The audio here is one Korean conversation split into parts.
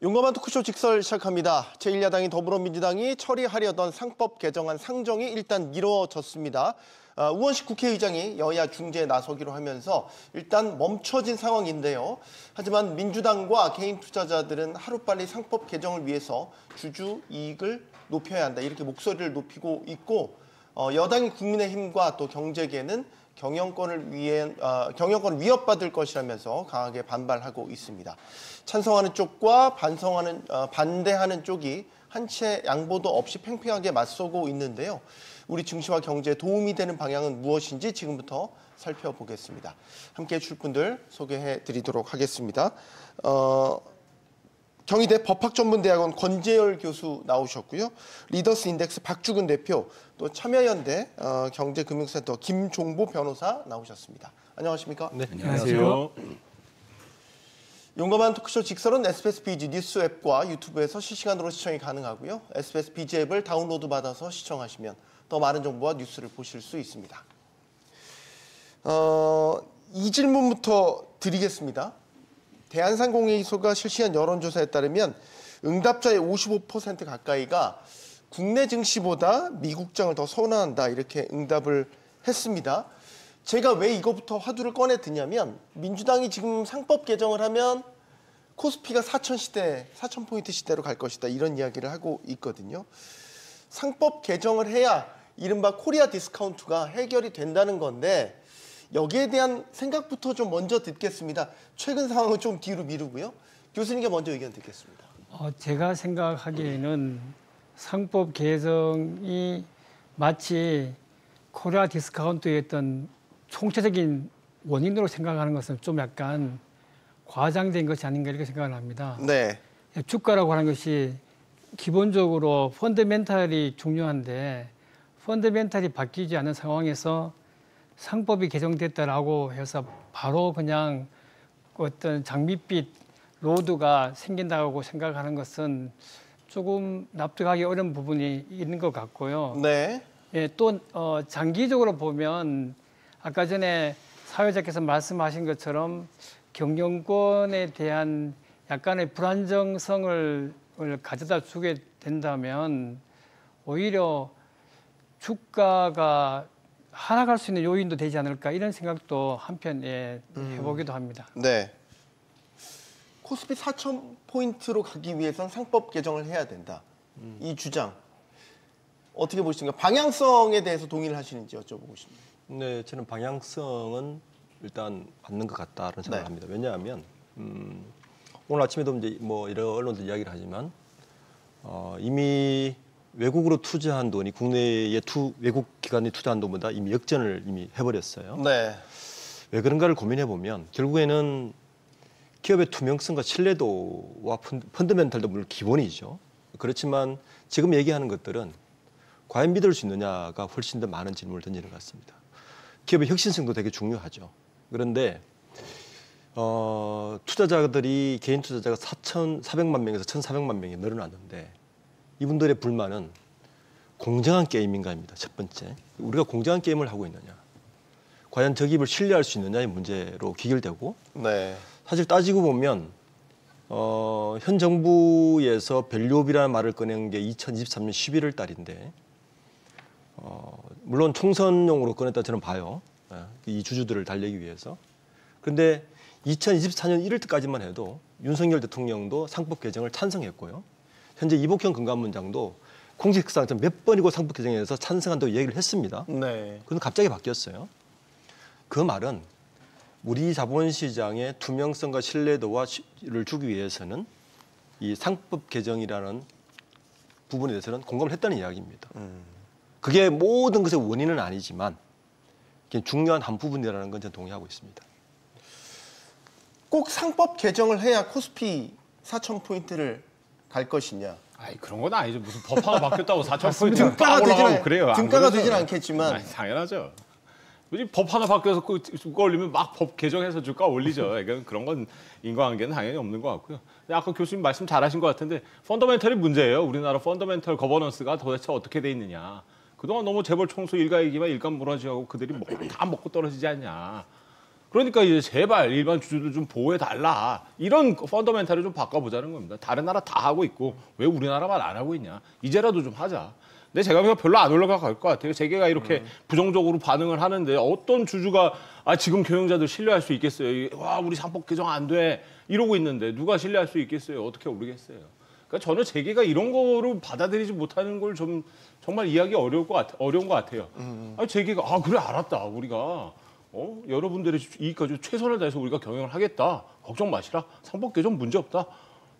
용감한 토크쇼 직설 시작합니다. 제1야당인 더불어민주당이 처리하려던 상법 개정안 상정이 일단 미뤄졌습니다. 우원식 국회의장이 여야 중재에 나서기로 하면서 일단 멈춰진 상황인데요. 하지만 민주당과 개인 투자자들은 하루빨리 상법 개정을 위해서 주주 이익을 높여야 한다, 이렇게 목소리를 높이고 있고, 여당인 국민의힘과 또 경제계는 경영권을 위협받을 것이라면서 강하게 반발하고 있습니다. 찬성하는 쪽과 반대하는 쪽이 한치의 양보도 없이 팽팽하게 맞서고 있는데요. 우리 증시와 경제에 도움이 되는 방향은 무엇인지 지금부터 살펴보겠습니다. 함께해 줄 분들 소개해 드리도록 하겠습니다. 경희대 법학전문대학원 권재열 교수 나오셨고요. 리더스 인덱스 박주근 대표, 또 참여연대 경제금융센터 김종보 변호사 나오셨습니다. 안녕하십니까? 네, 안녕하세요. 용감한 토크쇼 직설은 SBS BG 뉴스 앱과 유튜브에서 실시간으로 시청이 가능하고요. SBS BG 앱을 다운로드 받아서 시청하시면 더 많은 정보와 뉴스를 보실 수 있습니다. 이 질문부터 드리겠습니다. 대한상공회의소가 실시한 여론조사에 따르면 응답자의 55% 가까이가 국내 증시보다 미국장을 더 선호한다, 이렇게 응답을 했습니다. 제가 왜 이거부터 화두를 꺼내 드냐면, 민주당이 지금 상법 개정을 하면 코스피가 4,000포인트 시대로 갈 것이다, 이런 이야기를 하고 있거든요. 상법 개정을 해야 이른바 코리아 디스카운트가 해결이 된다는 건데, 여기에 대한 생각부터 좀 먼저 듣겠습니다. 최근 상황은 좀 뒤로 미루고요. 교수님께 먼저 의견 듣겠습니다. 제가 생각하기에는 상법 개정이 마치 코리아 디스카운트의 어떤 총체적인 원인으로 생각하는 것은 좀 약간 과장된 것이 아닌가, 이렇게 생각을 합니다. 네. 주가라고 하는 것이 기본적으로 펀더멘탈이 중요한데, 펀더멘탈이 바뀌지 않은 상황에서 상법이 개정됐다라고 해서 바로 그냥 어떤 장밋빛 로드가 생긴다고 생각하는 것은 조금 납득하기 어려운 부분이 있는 것 같고요. 네. 예, 또 장기적으로 보면 아까 전에 사회자께서 말씀하신 것처럼 경영권에 대한 약간의 불안정성을 가져다 주게 된다면 오히려 주가가 하락할 수 있는 요인도 되지 않을까, 이런 생각도 한편 해보기도 합니다. 네. 코스피 4,000포인트로 가기 위해선 상법 개정을 해야 된다. 이 주장 어떻게 보십니까? 방향성에 대해서 동의를 하시는지 여쭤보고 싶습니다. 네, 저는 방향성은 일단 맞는 것 같다는 생각을 합니다. 왜냐하면 오늘 아침에도 이제 뭐 여러 언론들 이야기를 하지만 이미 외국으로 투자한 돈이 국내의 외국 기관이 투자한 돈보다 이미 역전을 이미 해버렸어요. 네. 왜 그런가를 고민해 보면 결국에는 기업의 투명성과 신뢰도와 펀더멘털도 물론 기본이죠. 그렇지만 지금 얘기하는 것들은 과연 믿을 수 있느냐가 훨씬 더 많은 질문을 던지는 것 같습니다. 기업의 혁신성도 되게 중요하죠. 그런데 투자자들이, 개인 투자자가 400만 명에서 1,400만 명이 늘어났는데, 이분들의 불만은 공정한 게임인가입니다. 첫 번째, 우리가 공정한 게임을 하고 있느냐, 과연 저 기업을 신뢰할 수 있느냐의 문제로 귀결되고, 네. 사실 따지고 보면 현 정부에서 밸류업이라는 말을 꺼낸 게 2023년 11월 달인데, 물론 총선용으로 꺼냈다 저는 봐요. 이 주주들을 달래기 위해서. 그런데 2024년 1월 때까지만 해도 윤석열 대통령도 상법 개정을 찬성했고요. 현재 이복형 금감원장도 공식상 몇 번이고 상법 개정에서 찬성한다고 얘기를 했습니다. 네. 그런데 갑자기 바뀌었어요. 그 말은 우리 자본시장의 투명성과 신뢰도를 주기 위해서는 이 상법 개정이라는 부분에 대해서는 공감을 했다는 이야기입니다. 그게 모든 것의 원인은 아니지만 중요한 한 부분이라는 건 저는 동의하고 있습니다. 꼭 상법 개정을 해야 코스피 4,000포인트를 갈 것이냐? 아이, 그런 건 아니죠. 무슨 법 하나 바뀌었다고 4,000포인트 등가가 올라가고 그래요. 등가가 되지는 않겠지만. 아니, 당연하죠. 요즘 법 하나 바뀌어서 주가 올리면 막 법 개정해서 주가 올리죠. 그러니까 그런 건 인과관계는 당연히 없는 것 같고요. 근데 아까 교수님 말씀 잘하신 것 같은데, 펀더멘털이 문제예요. 우리나라 펀더멘털 거버넌스가 도대체 어떻게 돼 있느냐. 그동안 너무 재벌 총수 일가이기만 일감 무너지고 그들이 다 먹고 떨어지지 않냐. 그러니까 이제 제발 일반 주주들 좀 보호해 달라. 이런 펀더멘탈을 좀 바꿔보자는 겁니다. 다른 나라 다 하고 있고 왜 우리나라만 안 하고 있냐. 이제라도 좀 하자. 근데 제가 보기엔 별로 안 올라갈 것 같아요. 재계가 이렇게 부정적으로 반응을 하는데 어떤 주주가 지금 경영자들 신뢰할 수 있겠어요. 와, 우리 상법 개정 안 돼. 이러고 있는데 누가 신뢰할 수 있겠어요. 어떻게 오르겠어요. 그러니까 저는 재계가 이런 거를 받아들이지 못하는 걸 좀 정말 이해하기 어려운 것 같아요. 재계가 그래 알았다. 우리가 여러분들의 이익까지 최선을 다해서 우리가 경영을 하겠다. 걱정 마시라. 상법 개정 문제 없다.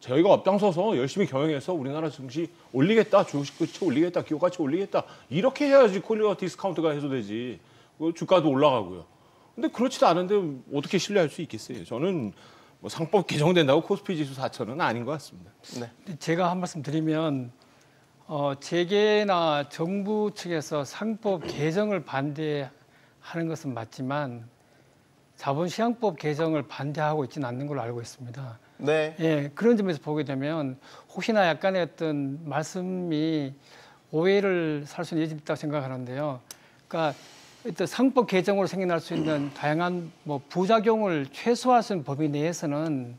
저희가 앞장서서 열심히 경영해서 우리나라 증시 올리겠다. 주식 가치 올리겠다. 기업 가치 올리겠다. 이렇게 해야지 콜리어 디스카운트가 해소되지. 주가도 올라가고요. 근데 그렇지도 않은데 어떻게 신뢰할 수 있겠어요. 저는 뭐 상법 개정된다고 코스피 지수 4천은 아닌 것 같습니다. 네. 제가 한 말씀 드리면 재계나 정부 측에서 상법 개정을 반대하는 것은 맞지만 자본시장법 개정을 반대하고 있지는 않는 걸로 알고 있습니다. 네. 예, 그런 점에서 보게 되면 혹시나 약간의 어떤 말씀이 오해를 살 수 있는 여지가 있다고 생각하는데요. 그러니까 어떤 상법 개정으로 생겨날 수 있는 다양한 뭐 부작용을 최소화할 수 있는 범위 내에서는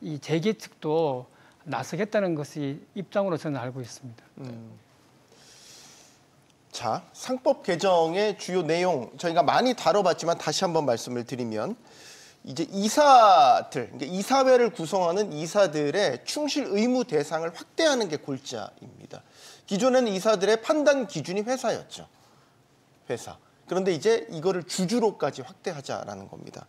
이 재계 측도 나서겠다는 것이 입장으로 저는 알고 있습니다. 자, 상법 개정의 주요 내용 저희가 많이 다뤄봤지만 다시 한번 말씀을 드리면 이제 이사들, 그러니까 이사회를 구성하는 이사들의 충실 의무 대상을 확대하는 게 골자입니다. 기존에는 이사들의 판단 기준이 회사였죠. 회사. 그런데 이제 이거를 주주로까지 확대하자라는 겁니다.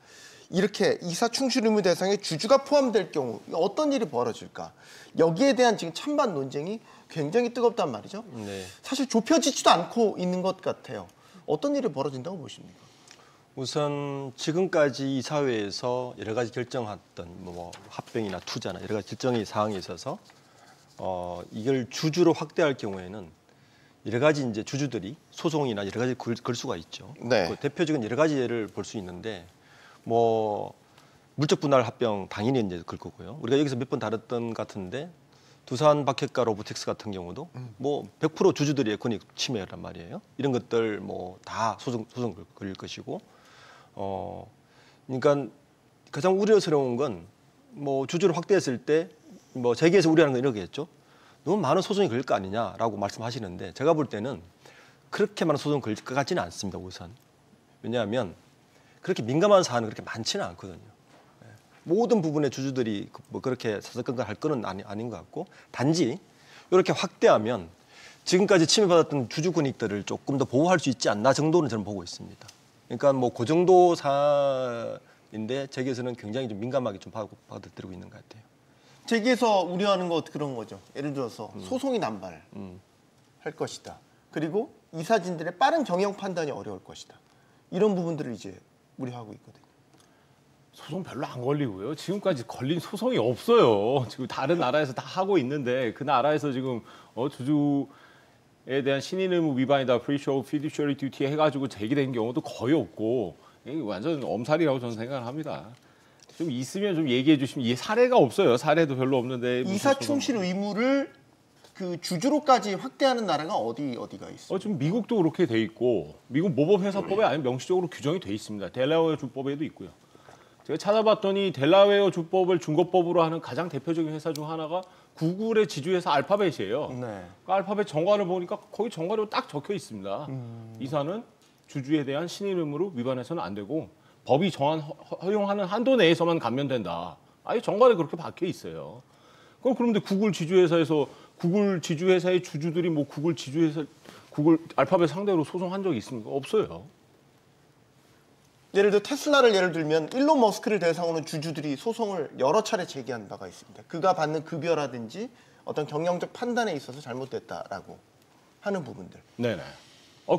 이렇게 이사 충실 의무 대상에 주주가 포함될 경우 어떤 일이 벌어질까? 여기에 대한 지금 찬반 논쟁이 굉장히 뜨겁단 말이죠. 네. 사실 좁혀지지도 않고 있는 것 같아요. 어떤 일이 벌어진다고 보십니까? 우선 지금까지 이사회에서 여러 가지 결정했던 뭐 합병이나 투자나 여러 가지 결정의 사항에 있어서 이걸 주주로 확대할 경우에는 여러 가지 이제 주주들이 소송이나 여러 가지 걸 수가 있죠. 네. 그 대표적인 여러 가지 예를 볼 수 있는데 뭐 물적 분할 합병 당연히 이제 걸 거고요. 우리가 여기서 몇 번 다뤘던 것 같은데 두산 박혜가 로보텍스 같은 경우도 뭐 100% 주주들의 권익 침해란 말이에요. 이런 것들 뭐 다 소송 걸릴 것이고 그러니까 가장 우려스러운 건 뭐 주주를 확대했을 때 뭐 재계에서 우려하는 건 이러겠죠. 너무 많은 소송이 걸릴 거 아니냐라고 말씀하시는데 제가 볼 때는 그렇게 많은 소송이 걸릴 것 같지는 않습니다. 우선 왜냐하면 그렇게 민감한 사안은 그렇게 많지는 않거든요. 모든 부분의 주주들이 뭐 그렇게 사사건건 할 거는 아닌 것 같고 단지 이렇게 확대하면 지금까지 침해받았던 주주 권익들을 조금 더 보호할 수 있지 않나 정도는 저는 보고 있습니다. 그러니까 뭐 그 정도 사안인데 재계에서는 굉장히 좀 민감하게 좀 받아들이고 있는 것 같아요. 재계에서 우려하는 것 그런 거죠. 예를 들어서 소송이 난발할 것이다. 그리고 이사진들의 빠른 경영 판단이 어려울 것이다. 이런 부분들을 이제 우려하고 있거든요. 소송 별로 안 걸리고요. 지금까지 걸린 소송이 없어요. 지금 다른 나라에서 다 하고 있는데 그 나라에서 지금 주주에 대한 신인 의무 위반이다, breach of fiduciary duty 해가지고 제기된 경우도 거의 없고 이게 완전 엄살이라고 저는 생각을 합니다. 좀 있으면 좀 얘기해 주시면 이 사례가 없어요. 사례도 별로 없는데 이사 충실 의무를 그 주주로까지 확대하는 나라가 어디가 있어요? 지금 미국도 그렇게 돼 있고 미국 모범회사법에 아예 명시적으로 규정이 돼 있습니다. 델라웨어 주법에도 있고요. 제가 찾아봤더니 델라웨어 주법을 준거법으로 하는 가장 대표적인 회사 중 하나가 구글의 지주회사 알파벳이에요. 네. 그 알파벳 정관을 보니까 거기 정관으로 딱 적혀 있습니다. 이사는 주주에 대한 신인 의무를 위반해서는 안 되고 법이 정한 허용하는 한도 내에서만 감면된다. 아예 정관에 그렇게 박혀 있어요. 그런데 구글 지주회사의 주주들이 뭐 구글 알파벳 상대로 소송한 적이 있습니까? 없어요. 예를 들어 테슬라를 예를 들면 일론 머스크를 대상으로 주주들이 소송을 여러 차례 제기한 바가 있습니다. 그가 받는 급여라든지 어떤 경영적 판단에 있어서 잘못됐다라고 하는 부분들. 네네.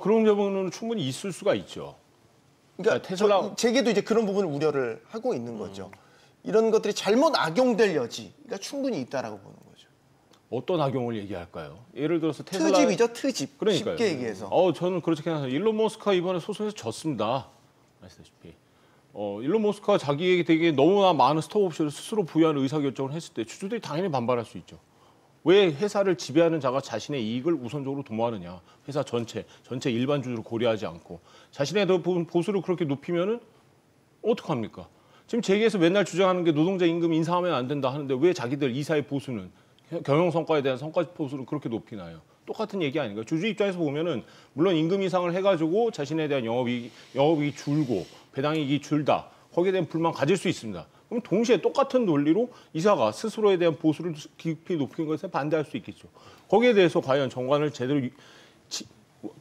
그런 경우는 충분히 있을 수가 있죠. 그러니까 테슬라 재계도 이제 그런 부분을 우려를 하고 있는 거죠. 이런 것들이 잘못 악용될 여지가 충분히 있다라고 보는 거죠. 어떤 악용을 얘기할까요? 예를 들어서 테슬라 트집이죠, 트집. 그러니까요. 쉽게 얘기해서. 저는 그렇게 생각해요. 일론 머스크가 이번에 소송에서 졌습니다. 아시다시피. 일론 머스크가 자기에게 되게 너무나 많은 스톡 옵션을 스스로 부여하는 의사결정을 했을 때 주주들이 당연히 반발할 수 있죠. 왜 회사를 지배하는 자가 자신의 이익을 우선적으로 도모하느냐. 회사 전체 일반 주주를 고려하지 않고 자신의 보수를 그렇게 높이면은 어떡합니까? 지금 재계에서 맨날 주장하는 게 노동자 임금 인상하면 안 된다 하는데 왜 자기들 이사의 보수는 경영 성과에 대한 성과 보수를 그렇게 높이나요? 똑같은 얘기 아닌가요? 주주 입장에서 보면은 물론 임금 인상을 해가지고 자신에 대한 영업이익이 줄고 배당이익이 줄다. 거기에 대한 불만 가질 수 있습니다. 그럼 동시에 똑같은 논리로 이사가 스스로에 대한 보수를 깊이 높인 것에 반대할 수 있겠죠. 거기에 대해서 과연 정관을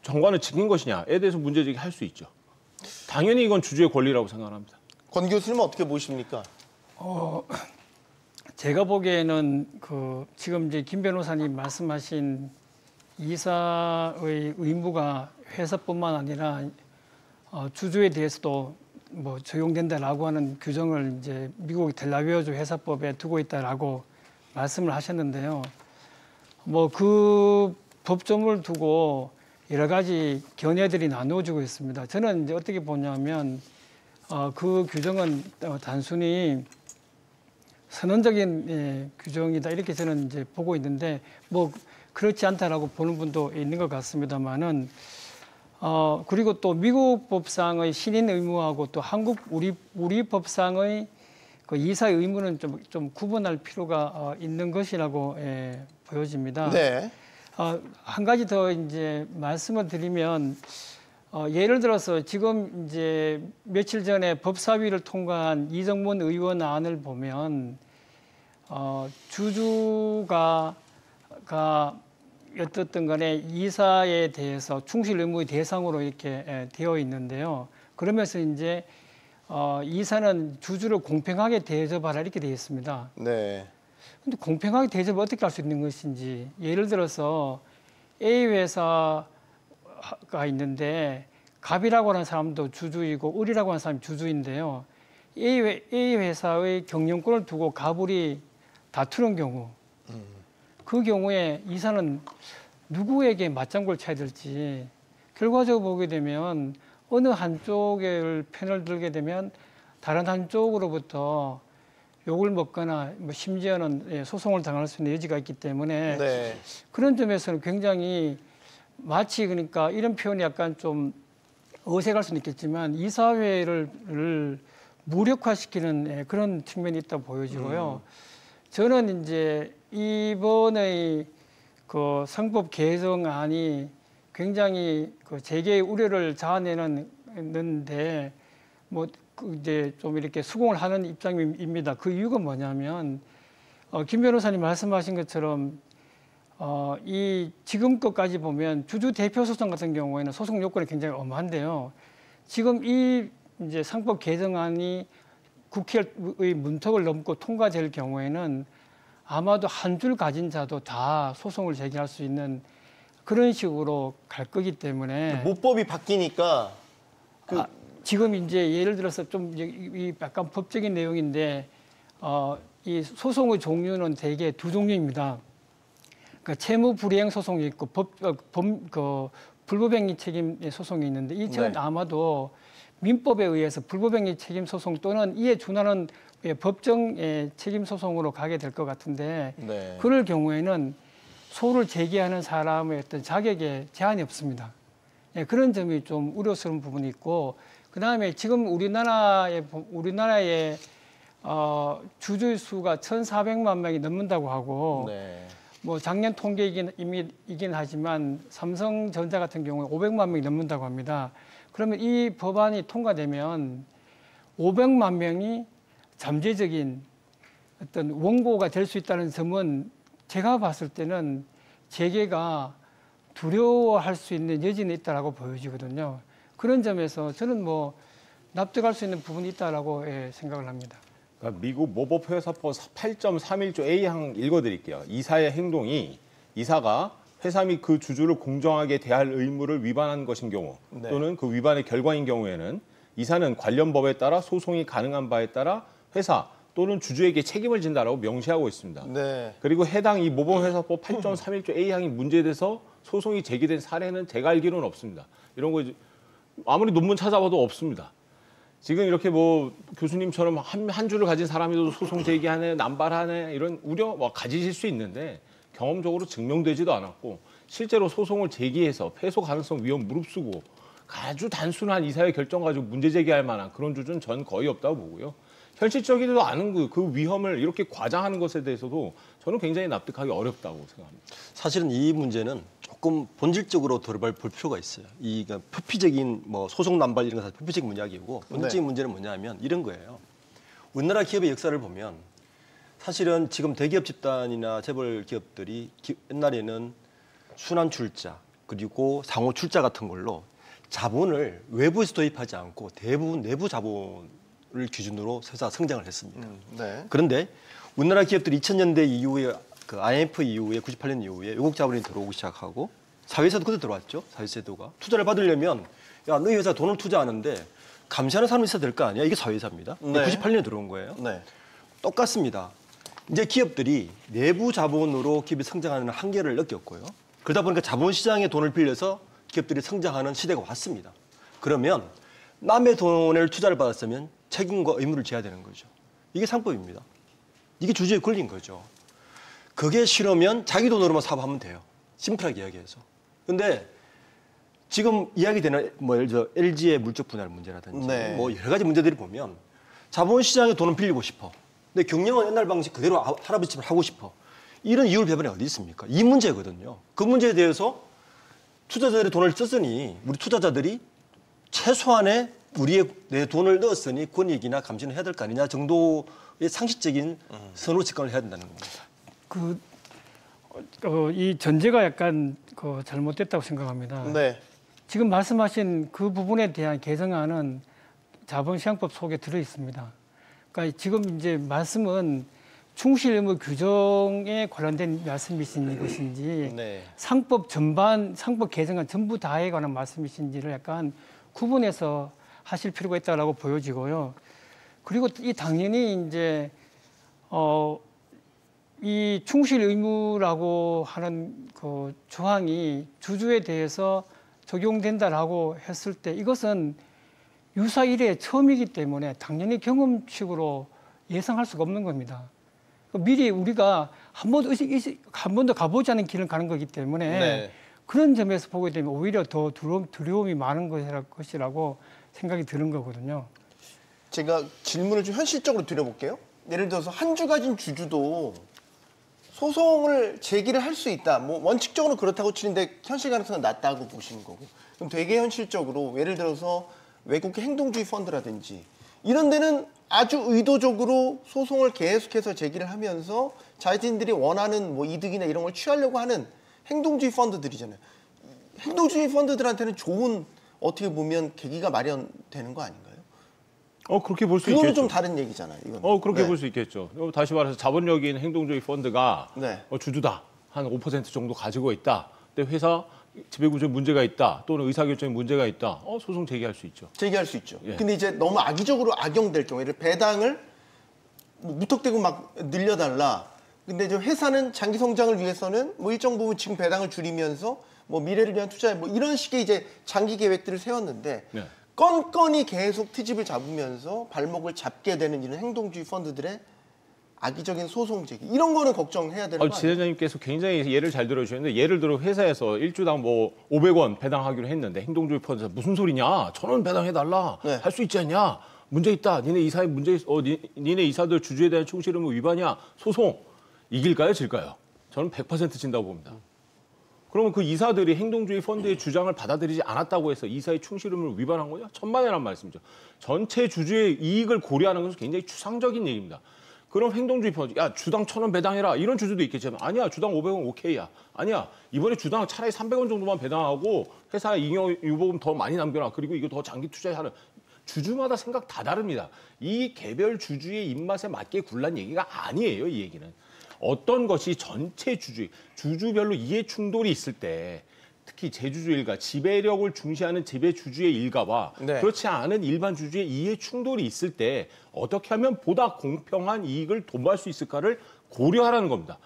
정관을 지킨 것이냐에 대해서 문제제기할 수 있죠. 당연히 이건 주주의 권리라고 생각합니다. 권 교수님은 어떻게 보십니까? 제가 보기에는 지금 이제 김 변호사님 말씀하신 이사의 의무가 회사뿐만 아니라 주주에 대해서도 뭐 적용된다라고 하는 규정을 이제 미국 델라웨어주 회사법에 두고 있다라고 말씀을 하셨는데요. 뭐 그 법조문을 두고 여러 가지 견해들이 나누어지고 있습니다. 저는 이제 어떻게 보냐면 그 규정은 단순히 선언적인 규정이다 이렇게 저는 이제 보고 있는데 뭐 그렇지 않다라고 보는 분도 있는 것 같습니다만은 그리고 또 미국 법상의 신인 의무하고 또 한국 우리 법상의 그 이사의 의무는 좀 구분할 필요가 있는 것이라고 보여집니다. 네. 한 가지 더 이제 말씀을 드리면 예를 들어서 지금 이제 며칠 전에 법사위를 통과한 이정문 의원 안을 보면 주주가 어떻든 간에 이사에 대해서 충실 의무의 대상으로 이렇게 되어 있는데요. 그러면서 이제 이사는 주주를 공평하게 대접하라 이렇게 되어 있습니다. 네. 근데 공평하게 대접을 어떻게 할 수 있는 것인지 예를 들어서 A 회사가 있는데 갑이라고 하는 사람도 주주이고 을이라고 하는 사람이 주주인데요. A 회사의 경영권을 두고 갑을이 다투는 경우 그 경우에 이사는 누구에게 맞장구를 쳐야 될지 결과적으로 보게 되면 어느 한쪽의 편을 들게 되면 다른 한쪽으로부터 욕을 먹거나 뭐 심지어는 소송을 당할 수 있는 여지가 있기 때문에 네. 그런 점에서는 굉장히 마치 그러니까 이런 표현이 약간 좀 어색할 수는 있겠지만 이사회를 무력화시키는 그런 측면이 있다고 보여지고요. 저는 이제 이번의 그 상법 개정안이 굉장히 그 재계의 우려를 자아내는데 뭐 이제 좀 이렇게 수긍을 하는 입장입니다. 그 이유가 뭐냐면 김 변호사님 말씀하신 것처럼 이 지금 것까지 보면 주주 대표 소송 같은 경우에는 소송 요건이 굉장히 엄한데요. 지금 이 이제 상법 개정안이 국회의 문턱을 넘고 통과될 경우에는 아마도 한 줄 가진 자도 다 소송을 제기할 수 있는 그런 식으로 갈 거기 때문에 모법이 바뀌니까 지금 이제 예를 들어서 좀 약간 법적인 내용인데 이 소송의 종류는 대개 두 종류입니다. 그러니까 채무 불이행 소송이 있고 불법행위 책임 소송이 있는데 이 책은 아마도 민법에 의해서 불법행위 책임 소송 또는 이에 준하는 법정 책임 소송으로 가게 될 것 같은데 그럴 경우에는 소를 제기하는 사람의 어떤 자격에 제한이 없습니다. 그런 점이 좀 우려스러운 부분이 있고 그다음에 지금 우리나라의 주주 수가 1,400만 명이 넘는다고 하고 뭐 작년 통계이긴 하지만 삼성전자 같은 경우에 500만 명이 넘는다고 합니다. 그러면 이 법안이 통과되면 500만 명이 잠재적인 어떤 원고가 될 수 있다는 점은 제가 봤을 때는 재계가 두려워할 수 있는 여지는 있다라고 보여지거든요. 그런 점에서 저는 뭐 납득할 수 있는 부분이 있다라고 생각을 합니다. 그러니까 미국 모법회사법 8.31조 A항 읽어드릴게요. 이사의 행동이 이사가 회사 및 그 주주를 공정하게 대할 의무를 위반한 것인 경우 또는 그 위반의 결과인 경우에는 이사는 관련 법에 따라 소송이 가능한 바에 따라 회사 또는 주주에게 책임을 진다라고 명시하고 있습니다. 그리고 해당 이 모범회사법 8.31조 A항이 문제돼서 소송이 제기된 사례는 제가 알기로는 없습니다. 이런 거 아무리 논문 찾아봐도 없습니다. 지금 이렇게 뭐 교수님처럼 한 줄을 가진 사람이도 소송 제기하네, 남발하네 이런 우려 가지실 수 있는데 경험적으로 증명되지도 않았고 실제로 소송을 제기해서 패소 가능성 위험 무릅쓰고 아주 단순한 이사의 결정 가지고 문제 제기할 만한 그런 주주는 전 거의 없다고 보고요. 현실적이지도 않은 그 위험을 이렇게 과장하는 것에 대해서도 저는 굉장히 납득하기 어렵다고 생각합니다. 사실은 이 문제는 조금 본질적으로 돌아볼 필요가 있어요. 이 표피적인 뭐 소송 남발 이런 건 표피적인 문제이고 본질적인 문제는 뭐냐면 이런 거예요. 우리나라 기업의 역사를 보면 사실은 지금 대기업 집단이나 재벌 기업들이 옛날에는 순환 출자 그리고 상호 출자 같은 걸로 자본을 외부에서 도입하지 않고 대부분 내부 자본을 기준으로 회사 성장을 했습니다. 네. 그런데 우리나라 기업들이 2000년대 이후에 그 IMF 이후에 98년 이후에 외국 자본이 들어오기 시작하고 사회세도 그때 들어왔죠. 사회세도가 투자를 받으려면 야 너희 회사 돈을 투자하는데 감시하는 사람이 있어야 될 거 아니야. 이게 사회사입니다. 네. 98년에 들어온 거예요. 네. 똑같습니다. 이제 기업들이 내부 자본으로 기업이 성장하는 한계를 느꼈고요. 그러다 보니까 자본시장의 돈을 빌려서 기업들이 성장하는 시대가 왔습니다. 그러면 남의 돈을 투자를 받았으면 책임과 의무를 져야 되는 거죠. 이게 상법입니다. 이게 주주의 권리인 거죠. 그게 싫으면 자기 돈으로만 사업하면 돼요. 심플하게 이야기해서. 근데 지금 이야기되는 뭐 예를 들어 LG의 물적 분할 문제라든지 네. 뭐 여러 가지 문제들이 보면 자본시장에 돈을 빌리고 싶어. 근데 경영은 옛날 방식 그대로 할아버지집을 하고 싶어. 이런 이율 배분이 어디 있습니까? 이 문제거든요. 그 문제에 대해서 투자자들이 돈을 썼으니 우리 투자자들이 최소한의 내 돈을 넣었으니 권익이나 감시는 해야 될 거 아니냐 정도의 상식적인 선호 직관을 해야 된다는 겁니다. 이 전제가 약간 잘못됐다고 생각합니다. 네. 지금 말씀하신 그 부분에 대한 개정안은 자본시장법 속에 들어 있습니다. 그러니까 지금 이제 말씀은 충실 의무 규정에 관련된 말씀이신 것인지 네. 상법 전반, 상법 개정안 전부 다에 관한 말씀이신지를 약간 구분해서 하실 필요가 있다고 보여지고요. 그리고 이 당연히 이제 이 충실 의무라고 하는 그 조항이 주주에 대해서 적용된다라고 했을 때 이것은 유사 이래 처음이기 때문에 당연히 경험칙으로 예상할 수가 없는 겁니다. 미리 우리가 한 번도 가보지 않은 길을 가는 거기 때문에 네. 그런 점에서 보게 되면 오히려 더 두려움이 많은 것이라고 생각이 드는 거거든요. 제가 질문을 좀 현실적으로 드려볼게요. 예를 들어서 한 주 가진 주주도 소송을 제기를 할 수 있다. 뭐 원칙적으로 그렇다고 치는데 현실 가능성은 낮다고 보시는 거고. 그럼 되게 현실적으로 예를 들어서 외국의 행동주의 펀드라든지 이런 데는 아주 의도적으로 소송을 계속해서 제기를 하면서 자신들이 원하는 뭐 이득이나 이런 걸 취하려고 하는 행동주의 펀드들이잖아요. 행동주의 펀드들한테는 좋은 어떻게 보면 계기가 마련되는 거 아닌가요? 그렇게 볼 수 그거는 있겠죠. 좀 다른 얘기잖아요. 이건. 그렇게 네. 볼 수 있겠죠. 다시 말해서 자본력이 있는 행동주의 펀드가 네. 주주다. 한 5% 정도 가지고 있다. 근데 회사 지배구조에 문제가 있다. 또는 의사결정에 문제가 있다. 소송 제기할 수 있죠. 제기할 수 있죠. 예. 근데 이제 너무 악의적으로 악용될 경우에 배당을 뭐 무턱대고 막 늘려달라. 근데 이제 회사는 장기 성장을 위해서는 뭐 일정 부분 지금 배당을 줄이면서 뭐 미래를 위한 투자 뭐 이런 식의 이제 장기 계획들을 세웠는데 네. 건건이 계속 트집을 잡으면서 발목을 잡게 되는 이런 행동주의 펀드들의 악의적인 소송 제기 이런 거는 걱정해야 되는 거 아니에요? 지회장님께서 굉장히 예를 잘 들어주셨는데 예를 들어 회사에서 일주당 뭐 500원 배당하기로 했는데 행동주의 펀드에서 무슨 소리냐? 1,000원 배당해달라. 네. 할 수 있지 않냐? 문제 있다. 니네 이사에 문제 있어. 니네 이사들 주주에 대한 충실 의무 위반이야. 소송. 이길까요? 질까요? 저는 100% 진다고 봅니다. 그러면 그 이사들이 행동주의 펀드의 주장을 받아들이지 않았다고 해서 이사의 충실 의무를 위반한 거냐? 천만에란 말씀이죠. 전체 주주의 이익을 고려하는 것은 굉장히 추상적인 얘기입니다. 그럼 행동주의 펀드, 야 주당 1,000원 배당해라 이런 주주도 있겠지만 아니야 주당 500원 오케이야. 아니야 이번에 주당 차라리 300원 정도만 배당하고 회사 잉여 유보금 더 많이 남겨놔. 그리고 이거 더 장기 투자하는 주주마다 생각 다 다릅니다. 이 개별 주주의 입맛에 맞게 굴란 얘기가 아니에요. 이 얘기는. 어떤 것이 전체 주주별로 이해 충돌이 있을 때 특히 제주주 일가, 지배력을 중시하는 지배주주의 일가와 네. 그렇지 않은 일반 주주의 이해 충돌이 있을 때 어떻게 하면 보다 공평한 이익을 도모할 수 있을까를 고려하라는 겁니다.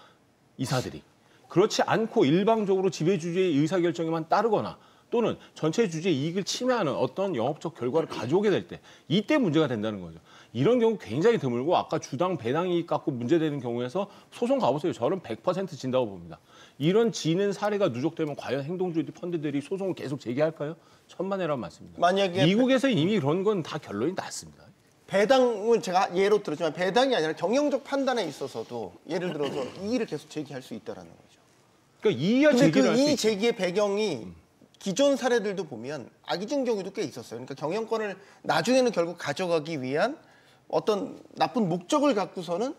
이사들이. 그렇지 않고 일방적으로 지배주주의 의사결정에만 따르거나 또는 전체 주주의 이익을 침해하는 어떤 영업적 결과를 가져오게 될 때 이때 문제가 된다는 거죠. 이런 경우 굉장히 드물고 아까 주당 배당 이익 갖고 문제되는 경우에서 소송 가보세요. 저는 100% 진다고 봅니다. 이런 지는 사례가 누적되면 과연 행동주의 펀드들이 소송을 계속 제기할까요? 천만에란 말씀입니다. 만약에 미국에서 이미 그런 건 다 결론이 났습니다. 배당을 제가 예로 들었지만 배당이 아니라 경영적 판단에 있어서도 예를 들어서 이의를 계속 제기할 수 있다라는 거죠. 그러니까 이의와 근데 제기를 그 할 수 이의 있죠. 제기의 배경이 기존 사례들도 보면 악의적인 경우도 꽤 있었어요. 그러니까 경영권을 나중에는 결국 가져가기 위한 어떤 나쁜 목적을 갖고서는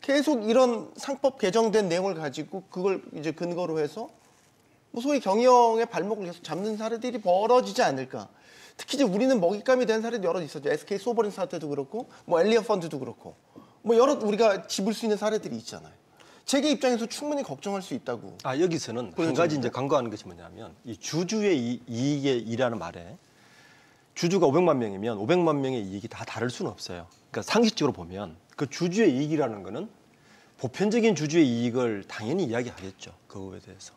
계속 이런 상법 개정된 내용을 가지고 그걸 이제 근거로 해서 뭐 소위 경영의 발목을 계속 잡는 사례들이 벌어지지 않을까. 특히 이제 우리는 먹잇감이 된 사례도 여러 있었죠. SK 소버린 사태도 그렇고, 뭐 엘리엇 펀드도 그렇고, 뭐 여러 우리가 집을 수 있는 사례들이 있잖아요. 재계 입장에서 충분히 걱정할 수 있다고. 여기서는 한 가지 이제 간과하는 것이 뭐냐면 이 주주의 이익의 이라는 말에 주주가 500만 명이면 500만 명의 이익이 다 다를 수는 없어요. 그러니까 상식적으로 보면 그 주주의 이익이라는 거는 보편적인 주주의 이익을 당연히 이야기하겠죠. 그거에 대해서.